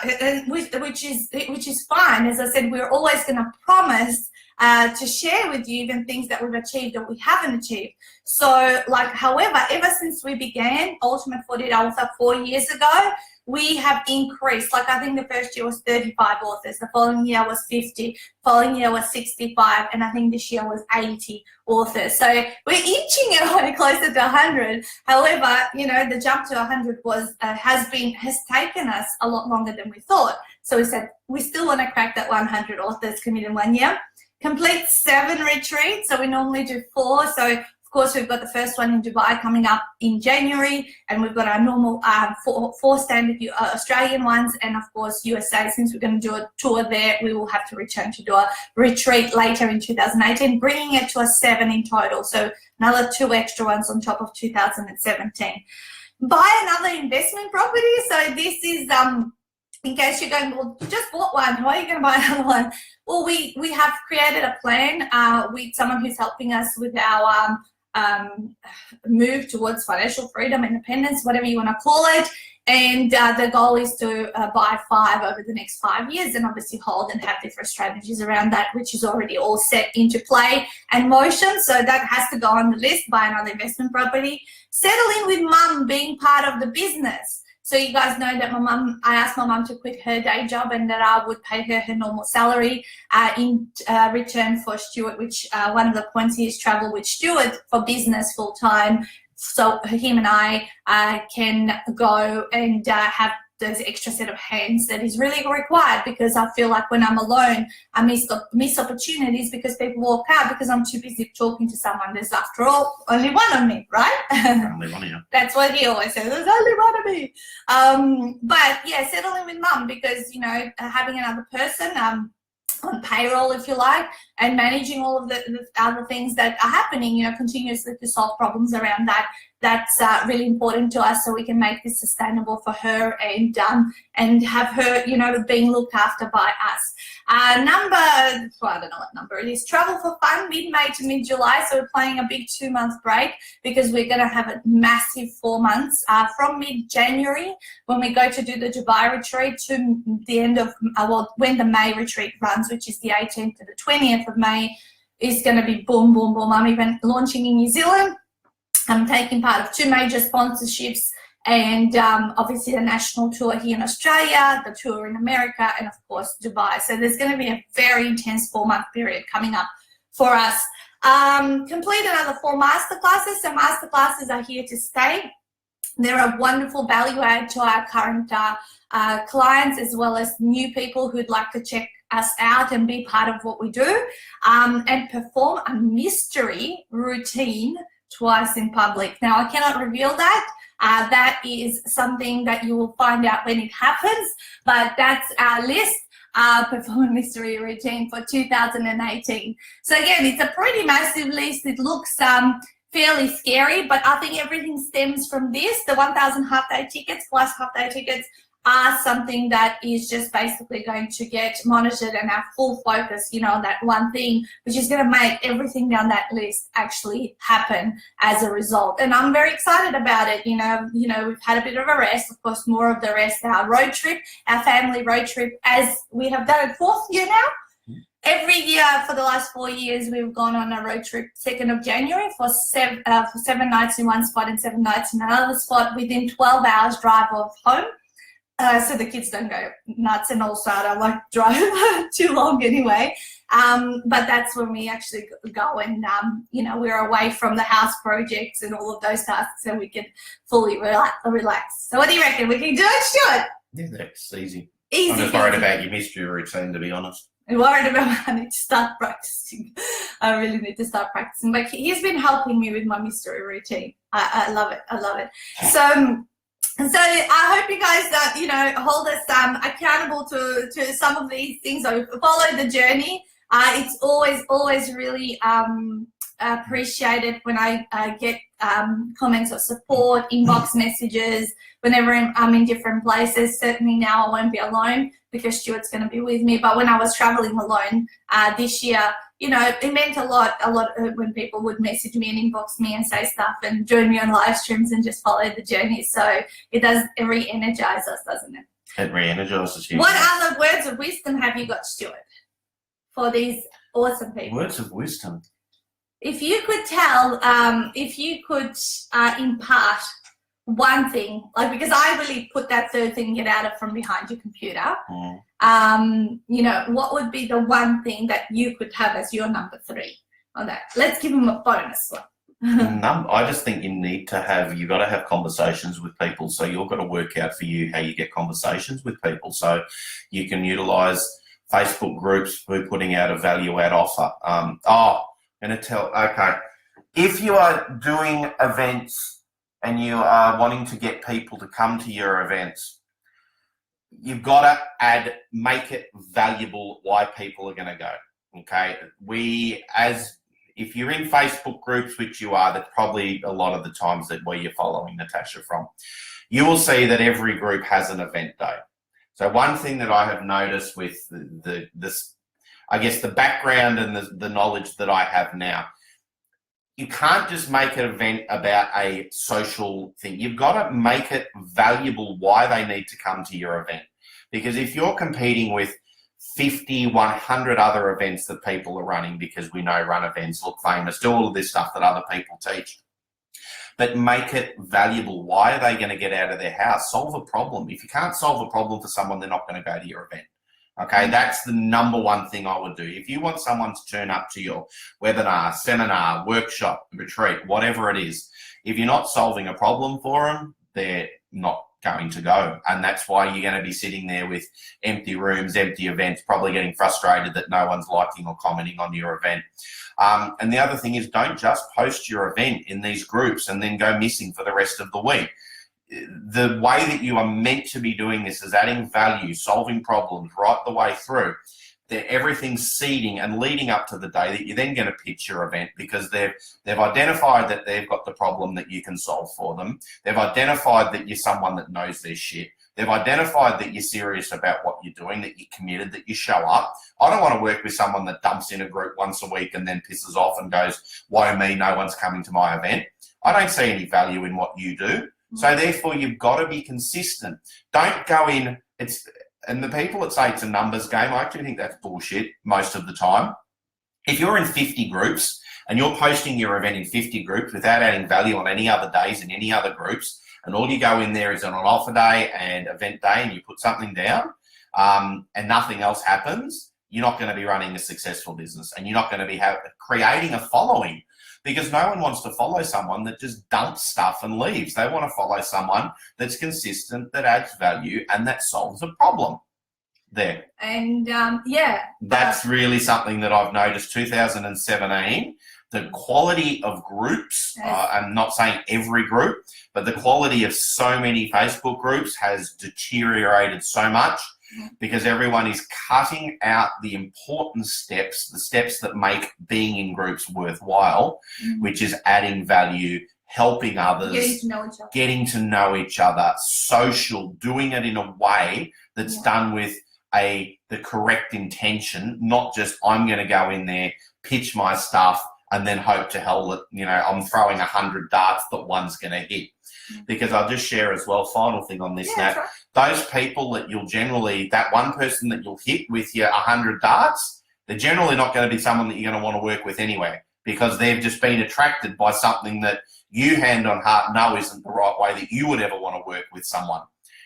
which is fine. As I said, we're always going to promise to share with you even things that we've achieved or we haven't achieved. So, however, ever since we began Ultimate 48 Author 4 years ago, we have increased. I think the first year was 35 authors, the following year was 50, following year was 65, and I think this year was 80 authors. So we're inching it closer to 100. However, the jump to 100 has taken us a lot longer than we thought. So we said we still want to crack that 100 authors committed in 1 year. Complete 7 retreats. So we normally do 4. So of course, we've got the first one in Dubai coming up in January, and we've got our normal 4 standard Australian ones, and of course USA. Since we're going to do a tour there, we will have to return to do a retreat later in 2018, bringing it to a 7 in total. So another 2 extra ones on top of 2017. Buy another investment property. So this is in case you're going, well, you just bought one, why are you going to buy another one? Well, we have created a plan with someone who's helping us with our move towards financial freedom, independence, whatever you want to call it. And the goal is to buy 5 over the next 5 years, and obviously hold and have different strategies around that, which is already all set into play and motion. So that has to go on the list. Buy another investment property. Settle in with mum being part of the business. So you guys know that I asked my mum to quit her day job, and that I would pay her normal salary in return for Stuart, which one of the points here is travel with Stuart for business full time. So him and I can go and have those extra set of hands that is really required, because I feel like when I'm alone, I miss opportunities because people walk out because I'm too busy talking to someone. There's, after all, only one of me, right? Only one of you. That's what he always says. There's only one of me. But yeah, settling with mum, because having another person on payroll, if you like, and managing all of the other things that are happening, continuously to solve problems around that. That's really important to us, so we can make this sustainable for her and have her, being looked after by us. I don't know what number it is. Travel for fun, mid-May to mid-July. So we're planning a big 2-month break, because we're going to have a massive 4 months from mid-January when we go to do the Dubai retreat to the end of, when the May retreat runs, which is the 18th to the 20th of May, is going to be boom, boom, boom. I'm even launching in New Zealand. I'm taking part of 2 major sponsorships, and obviously the national tour here in Australia, the tour in America, and of course Dubai. So there's going to be a very intense 4-month period coming up for us. Complete another 4 masterclasses. So masterclasses are here to stay. They're a wonderful value add to our current clients, as well as new people who'd like to check us out and be part of what we do, and perform a mystery routine twice in public. Now, I cannot reveal that. That is something that you will find out when it happens, but that's our list. Perform a mystery routine for 2018. So again, it's a pretty massive list. It looks fairly scary, but I think everything stems from this. The 1,000 half-day tickets plus half-day tickets are something that is just basically going to get monitored and have full focus, on that one thing, which is going to make everything down that list actually happen as a result. And I'm very excited about it. We've had a bit of a rest, of course, more of the rest, our road trip, our family road trip, as we have done it 4th year now. Every year for the last 4 years, we've gone on a road trip 2nd of January for 7 nights in one spot and 7 nights in another spot within 12 hours drive of home. So the kids don't go nuts, and also I don't like drive too long anyway. But that's when we actually go and, we're away from the house projects and all of those tasks, so we can fully relax. So what do you reckon? We can do it, Stuart? Yeah, that's easy. Easy. I'm just worried about your mystery routine, to be honest. I'm worried about I need to start practicing. I really need to start practicing. But he's been helping me with my mystery routine. I love it. I love it. So I hope you guys, hold us accountable to some of these things, or follow the journey. It's always really appreciate it when I get comments of support, inbox messages, whenever I'm in different places. Certainly now I won't be alone because Stuart's going to be with me. But when I was traveling alone this year, you know, it meant a lot when people would message me and inbox me and say stuff and join me on live streams and just follow the journey. So it does re-energize us, doesn't it? It re-energizes you. What other words of wisdom have you got, Stuart, for these awesome people? Words of wisdom. If you could tell, if you could impart one thing, like, because I really put that third thing, get out of from behind your computer. You know, what would be the one thing that you could have as your number 3 on that? Let's give them a bonus one. I just think you've got to have conversations with people. So you've got to work out for you how you get conversations with people. So you can utilize Facebook groups for putting out a value add offer. Okay. If you are doing events and you are wanting to get people to come to your events, you've got to make it valuable why people are going to go. Okay. If you're in Facebook groups, which you are, that's probably a lot of the times where you're following Natasha from, you will see that every group has an event day. So one thing that I have noticed with the background and the knowledge that I have now, you can't just make an event about a social thing. You've got to make it valuable why they need to come to your event. Because if you're competing with 50, 100 other events that people are running, because we know run events, look famous, do all of this stuff that other people teach, but make it valuable. Why are they going to get out of their house? Solve a problem. If you can't solve a problem for someone, they're not going to go to your event. Okay, that's the number one thing I would do. If you want someone to turn up to your webinar, seminar, workshop, retreat, whatever it is, if you're not solving a problem for them, they're not going to go. And that's why you're going to be sitting there with empty rooms, empty events, probably getting frustrated that no one's liking or commenting on your event. And the other thing is, don't just post your event in these groups and then go missing for the rest of the week. The way that you are meant to be doing this is adding value, solving problems right the way through. Everything's seeding and leading up to the day that you're then going to pitch your event, because they've identified that they've got the problem that you can solve for them. They've identified that you're someone that knows their shit. They've identified that you're serious about what you're doing, that you're committed, that you show up. I don't want to work with someone that dumps in a group once a week and then pisses off and goes, why me? No one's coming to my event. I don't see any value in what you do. So therefore, you've got to be consistent. Don't go in. And the people that say it's a numbers game, I actually think that's bullshit most of the time. If you're in 50 groups and you're posting your event in 50 groups without adding value on any other days in any other groups, and all you go in there is on an offer day and event day and you put something down and nothing else happens, you're not going to be running a successful business, and you're not going to be creating a following. Because no one wants to follow someone that just dumps stuff and leaves. They want to follow someone that's consistent, that adds value, and that solves a problem there. And that's really something that I've noticed. 2017, the quality of groups, I'm not saying every group, but the quality of so many Facebook groups has deteriorated so much, because everyone is cutting out the important steps, the steps that make being in groups worthwhile, which is adding value, helping others, getting to know each other, social, doing it in a way that's done with the correct intention, not just I'm going to go in there, pitch my stuff, and then hope to hell that, I'm throwing 100 darts that one's going to hit. Because I'll just share as well, final thing on this, Nat, those people that that one person that you'll hit with your 100 darts, they're generally not going to be someone that you're going to want to work with anyway, because they've just been attracted by something that you hand on heart know isn't the right way that you would ever want to work with someone.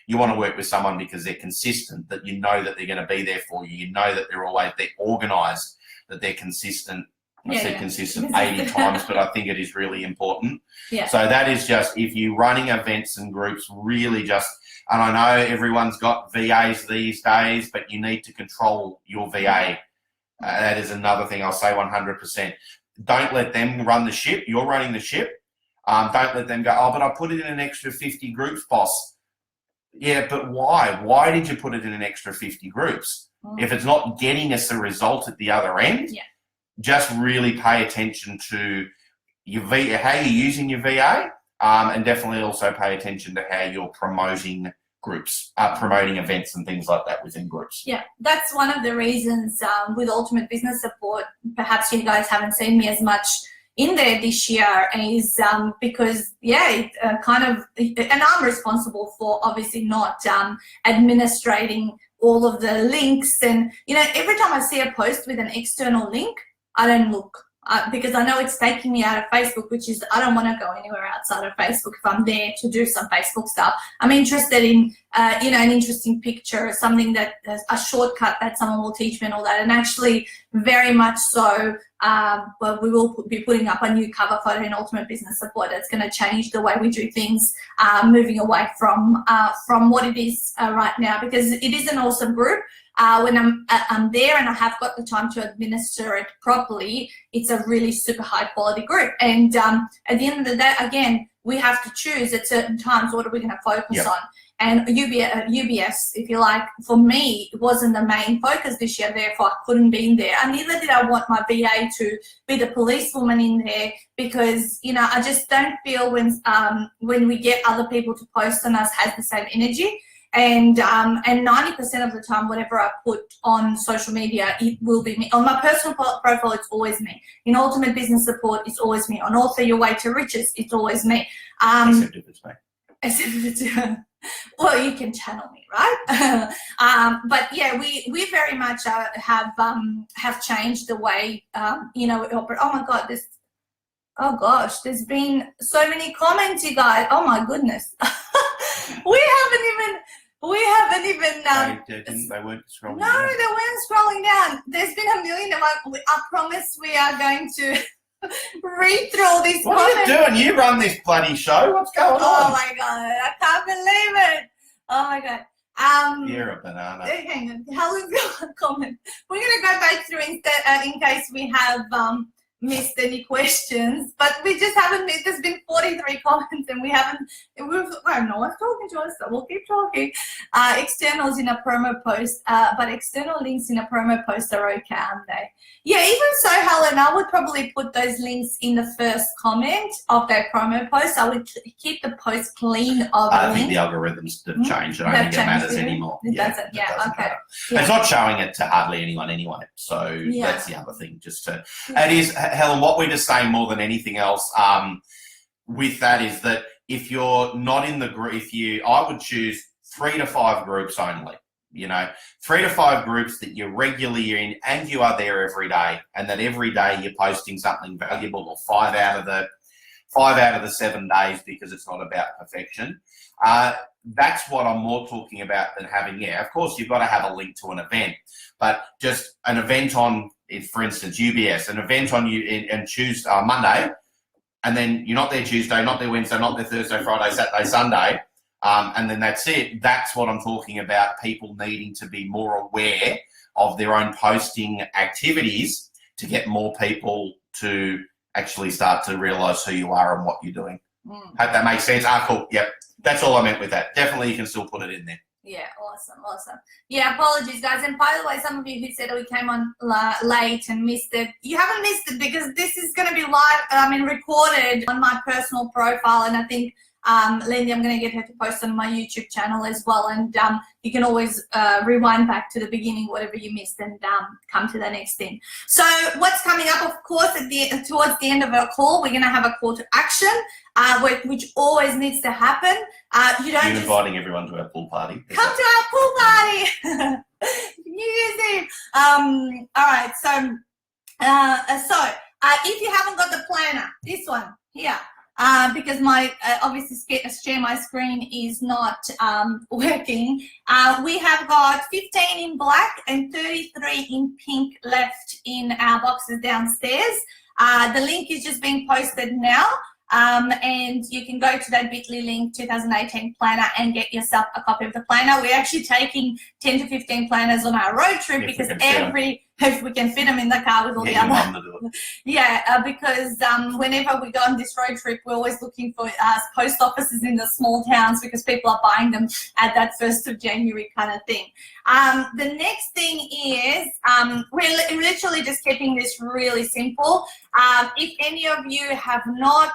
You want to work with someone because they're consistent, that you know that they're going to be there for you. You know that they're organised, that they're consistent. I said consistent 80 times, but I think it is really important. So that is just, if you're running events and groups, really just, and I know everyone's got VAs these days, but you need to control your VA. That is another thing I'll say 100%. Don't let them run the ship. You're running the ship. Don't let them go, but I put it in an extra 50 groups, boss. Yeah, but why? Why did you put it in an extra 50 groups? If it's not getting us a result at the other end, just really pay attention to how you're using your VA, and definitely also pay attention to how you're promoting groups, promoting events and things like that within groups. Yeah, that's one of the reasons with Ultimate Business Support, perhaps you guys haven't seen me as much in there this year, is because, and I'm responsible for obviously not administrating all of the links. And, every time I see a post with an external link, I don't look. Because I know it's taking me out of Facebook, which is, I don't want to go anywhere outside of Facebook if I'm there to do some Facebook stuff. I'm interested in, an interesting picture, something that a shortcut that someone will teach me and all that. And actually, very much so, we will be putting up a new cover photo in Ultimate Business Support that's going to change the way we do things, moving away from what it is right now, because it is an awesome group. When I'm there and I have got the time to administer it properly, it's a really super high quality group. And at the end of the day, again, we have to choose at certain times what are we going to focus on. And UBS, if you like, for me, it wasn't the main focus this year, therefore I couldn't be in there. And neither did I want my VA to be the policewoman in there, because, I just don't feel when we get other people to post on us has the same energy. And 90% of the time, whatever I put on social media, it will be me. On my personal profile, it's always me. In Ultimate Business Support, it's always me. On Author Your Way to Riches, it's always me. Except if it's me. Except if it's well, you can channel me, right? But yeah, we very much have changed the way we operate. Oh my God, there's been so many comments, you guys. Oh my goodness. We haven't even they weren't scrolling down. No, they weren't scrolling down. There's been a million of them. I promise we are going to read through all these comments. What are you doing? You run this bloody show. What's going on? Oh my God, I can't believe it. Oh my God. You're a banana. Hang on. Helen's got a comment. We're going to go back through instead in case we have missed any questions, but we just haven't missed. There's been 43 comments and no one's talking to us, so we'll keep talking. Externals in a promo post, but external links in a promo post are okay, aren't they? Yeah, even so, Helen, I would probably put those links in the first comment of that promo post. I would keep the post clean of I think the algorithms have changed. I don't think it matters anymore. It doesn't, okay. Yeah. It's not showing it to hardly anyone anyway, so that's the other thing. It is, Helen, what we're just saying more than anything else with that is that if you're not in the group, I would choose 3 to 5 groups only. 3 to 5 groups that you're regularly in and you are there every day, and that every day you're posting something valuable, or 5 out of the 7 days, because it's not about perfection. That's what I'm more talking about than having, of course you've got to have a link to an event, but just an event on, for instance, UBS, an event on and Tuesday, Monday, and then you're not there Tuesday, not there Wednesday, not there Thursday, Friday, Saturday, Sunday, and then that's it. That's what I'm talking about, people needing to be more aware of their own posting activities to get more people to actually start to realise who you are and what you're doing. Hope that makes sense. Cool. Yep. That's all I meant with that. Definitely you can still put it in there. Yeah, awesome. Yeah, apologies, guys. And by the way, some of you who said we came on late and missed it, you haven't missed it, because this is going to be live, recorded on my personal profile. And I think, Lindy, I'm going to get her to post on my YouTube channel as well. And you can always rewind back to the beginning, whatever you missed, and come to the next thing. So what's coming up, of course, towards the end of our call, we're going to have a call to action, which always needs to happen. You're inviting everyone to our pool party. Come to our pool party. New Year's Eve. All right. So if you haven't got the planner, this one here, because my obviously share my screen is not working. We have got 15 in black and 33 in pink left in our boxes downstairs. The link is just being posted now. And you can go to that bit.ly link, 2018 planner, and get yourself a copy of the planner. We're actually taking 10 to 15 planners on our road trip, because every if we can fit them in the car with all the Get your other. mum to do it. Yeah, because whenever we go on this road trip, we're always looking for post offices in the small towns because people are buying them at that 1st of January kind of thing. The next thing is we're literally just keeping this really simple. If any of you have not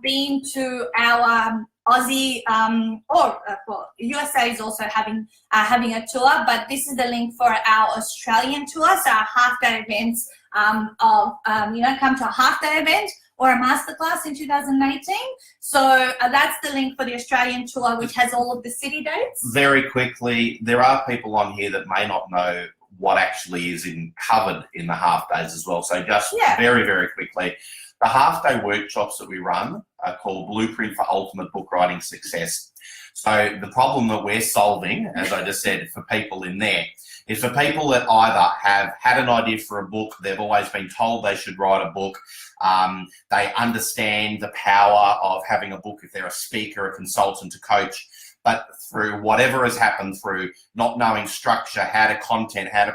been to our Aussie well, USA is also having a tour, but this is the link for our Australian tour. So our half-day events come to a half-day event or a masterclass in 2018. So that's the link for the Australian tour, which has all of the city dates. Very quickly, there are people on here that may not know what actually is covered in the half days as well. So just very, very quickly, the half-day workshops that we run are called Blueprint for Ultimate Book Writing Success. So the problem that we're solving, as I just said, for people in there, is for people that either have had an idea for a book, they've always been told they should write a book, they understand the power of having a book if they're a speaker, a consultant, a coach, but through whatever has happened, through not knowing structure, how to content, how to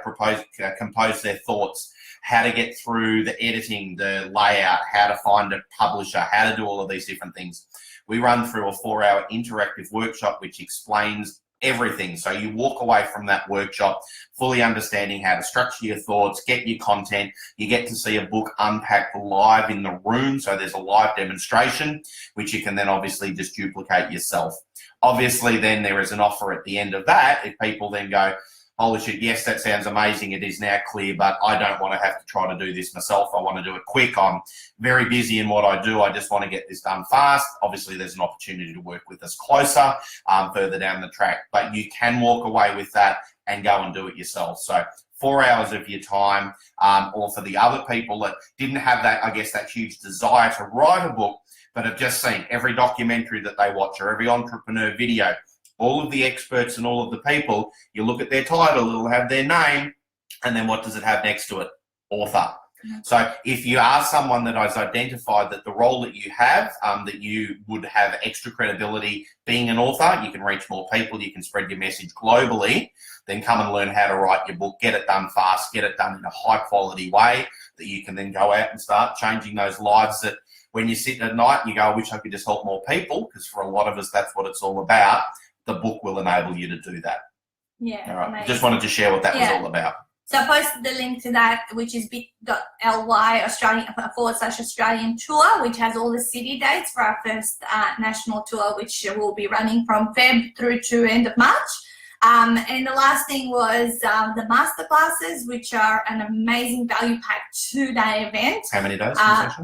compose their thoughts, how to get through the editing, the layout, how to find a publisher, how to do all of these different things. We run through a 4-hour interactive workshop which explains everything. So you walk away from that workshop fully understanding how to structure your thoughts, get your content. You get to see a book unpacked live in the room. So there's a live demonstration, which you can then obviously just duplicate yourself. Obviously, then there is an offer at the end of that. If people then go, holy shit, yes, that sounds amazing. It is now clear, but I don't want to have to try to do this myself. I want to do it quick. I'm very busy in what I do. I just want to get this done fast. Obviously, there's an opportunity to work with us closer further down the track, but you can walk away with that and go and do it yourself. So 4 hours of your time, or for the other people that didn't have that, I guess, that huge desire to write a book, but have just seen every documentary that they watch or every entrepreneur video, all of the experts and all of the people, you look at their title, it'll have their name, and then what does it have next to it? Author. So if you are someone that has identified that the role that you have, that you would have extra credibility being an author, you can reach more people, you can spread your message globally, then come and learn how to write your book, get it done fast, get it done in a high quality way that you can then go out and start changing those lives that when you sit at night and you go, I wish I could just help more people, because for a lot of us, that's what it's all about. The book will enable you to do that. Yeah. All right. Amazing. Just wanted to share what that was all about. So I posted the link to that, which is bit.ly/Australian tour, which has all the city dates for our first national tour, which will be running from Feb through to end of March. And the last thing was the masterclasses, which are an amazing value-packed 2-day event. How many days?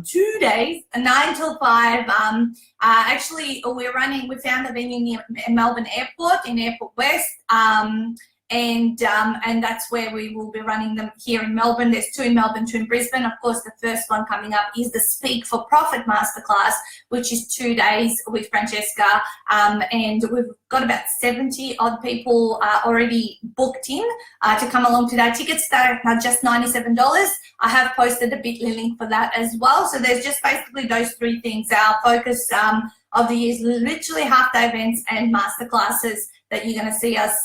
2 days, 9 till 5. Actually, we found a venue near Melbourne Airport in Airport West. And that's where we will be running them here in Melbourne. There's 2 in Melbourne, 2 in Brisbane. Of course, the first one coming up is the Speak for Profit Masterclass, which is 2 days with Francesca. And we've got about 70 odd people already booked in to come along to that. Tickets start at just $97. I have posted a Bitly link for that as well. So there's just basically those 3 things. Our focus of the year is literally half-day events and masterclasses that you're going to see us,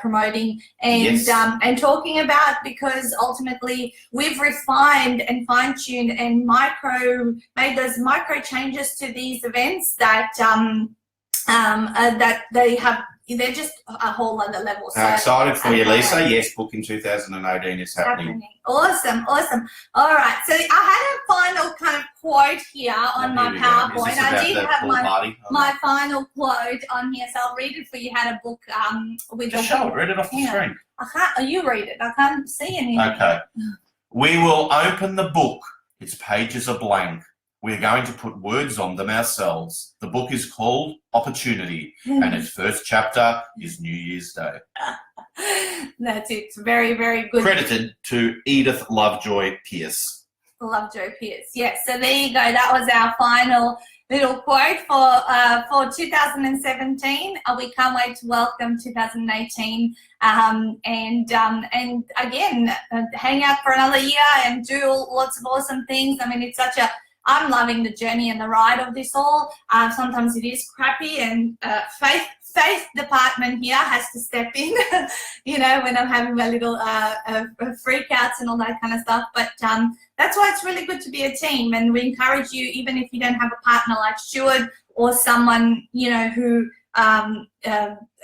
promoting and and talking about, because ultimately we've refined and fine-tuned and made those micro changes to these events that that they're just a whole other level. So excited for you, Lisa. Yes, booking 2018 is happening. Awesome. All right. So I had a final kind of quote here on my PowerPoint. I did have my final quote on here, so I'll read it for you. Had a book with Just show it. Read it off the screen. I can't. You read it. I can't see anything. Okay. We will open the book. Its pages are blank. We're going to put words on them ourselves. The book is called Opportunity, and its first chapter is New Year's Day. That's it. Very, very good. Credited to Edith Lovejoy Pierce. Lovejoy Pierce. Yes. So there you go. That was our final little quote for 2017. We can't wait to welcome 2018. And again, hang out for another year and do lots of awesome things. I mean, I'm loving the journey and the ride of this all. Sometimes it is crappy, and faith department here has to step in, you know, when I'm having my little freakouts and all that kind of stuff. But that's why it's really good to be a team, and we encourage you, even if you don't have a partner like Stuart or someone, you know,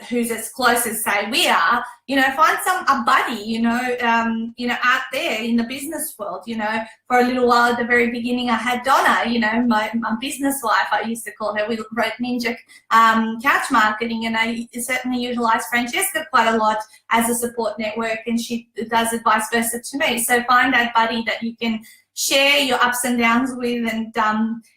who's as close as say we are, you know, find a buddy, you know, out there in the business world. You know, for a little while at the very beginning, I had Donna, you know, my business wife, I used to call her. We wrote Ninja Couch Marketing, and I certainly utilize Francesca quite a lot as a support network, and she does it vice versa to me. So find that buddy that you can share your ups and downs with, and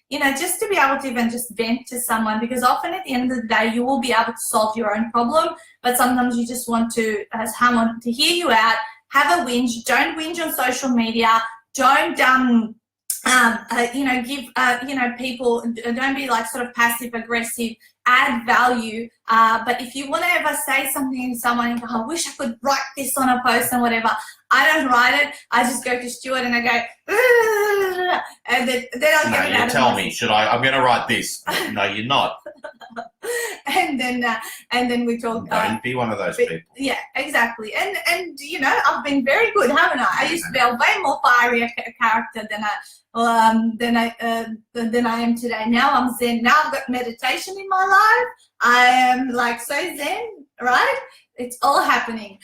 you know, just to be able to even just vent to someone, because often at the end of the day you will be able to solve your own problem, but sometimes you just want to someone to hear you out, have a whinge. Don't whinge on social media. Don't you know, give you know, people, don't be like sort of passive aggressive. Add value, but if you want to ever say something to someone and go, I wish I could write this on a post and whatever, I don't write it. I just go to Stuart and I go, and then I'll get it out. You tell me, should I? I'm going to write this. No, you're not. and then we talk. Don't be one of those people. Yeah, exactly. And you know, I've been very good, haven't I? I used to be a way more fiery character than I am today. Now I'm zen. Now I've got meditation in my life. I am like so zen, right? It's all happening.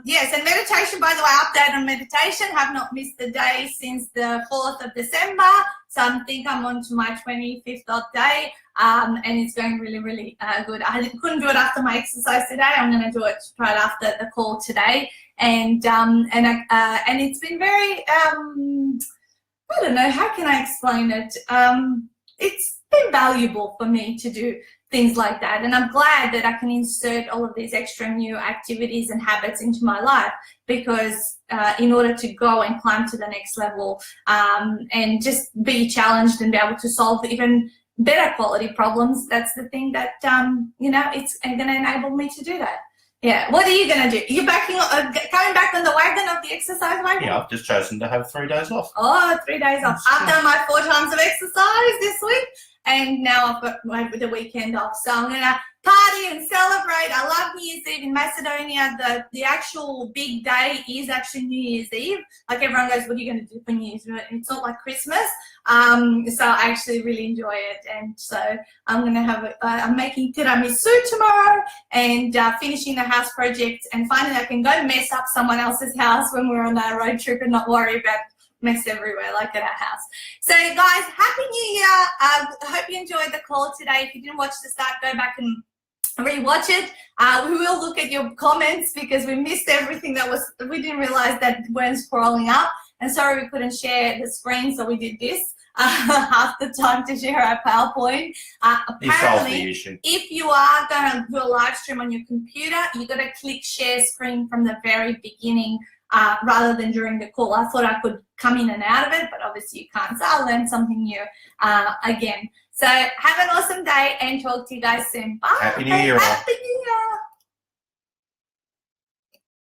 Yes, and meditation, by the way, update on meditation. Have not missed a day since the 4th of December. So I think I'm on to my 25th odd day, and it's going really, really good. I couldn't do it after my exercise today. I'm going to do it right after the call today, and it's been very I don't know, how can I explain it? It's been valuable for me to do things like that, and I'm glad that I can insert all of these extra new activities and habits into my life, because in order to go and climb to the next level, and just be challenged and be able to solve even better quality problems, that's the thing that you know, it's going to enable me to do that. Yeah. What are you going to do? You're coming back on the wagon of the exercise wagon? Yeah, I've just chosen to have 3 days off. Oh, 3 days off. I've done my 4 times of exercise this week, and now I've got the weekend off. So I'm going to party and celebrate. I love New Year's Eve in Macedonia. The actual big day is actually New Year's Eve. Like, everyone goes, what are you going to do for New Year's? It's not like Christmas. So I actually really enjoy it. And so I'm going to have I'm making tiramisu tomorrow, and finishing the house project, and finally I can go mess up someone else's house when we're on our road trip and not worry about mess everywhere like at our house. So guys, Happy New Year. I hope you enjoyed the call today. If you didn't watch the start, go back and rewatch it. We will look at your comments, because we missed everything we didn't realize that weren't scrolling up, and sorry we couldn't share the screen, so we did this half the time to share our PowerPoint. Apparently, if you are going to do a live stream on your computer, you've got to click share screen from the very beginning, rather than during the call. I thought I could come in and out of it, but obviously you can't. So I'll learn something new again. So have an awesome day, and talk to you guys soon. Bye. Happy New Year. Happy New Year.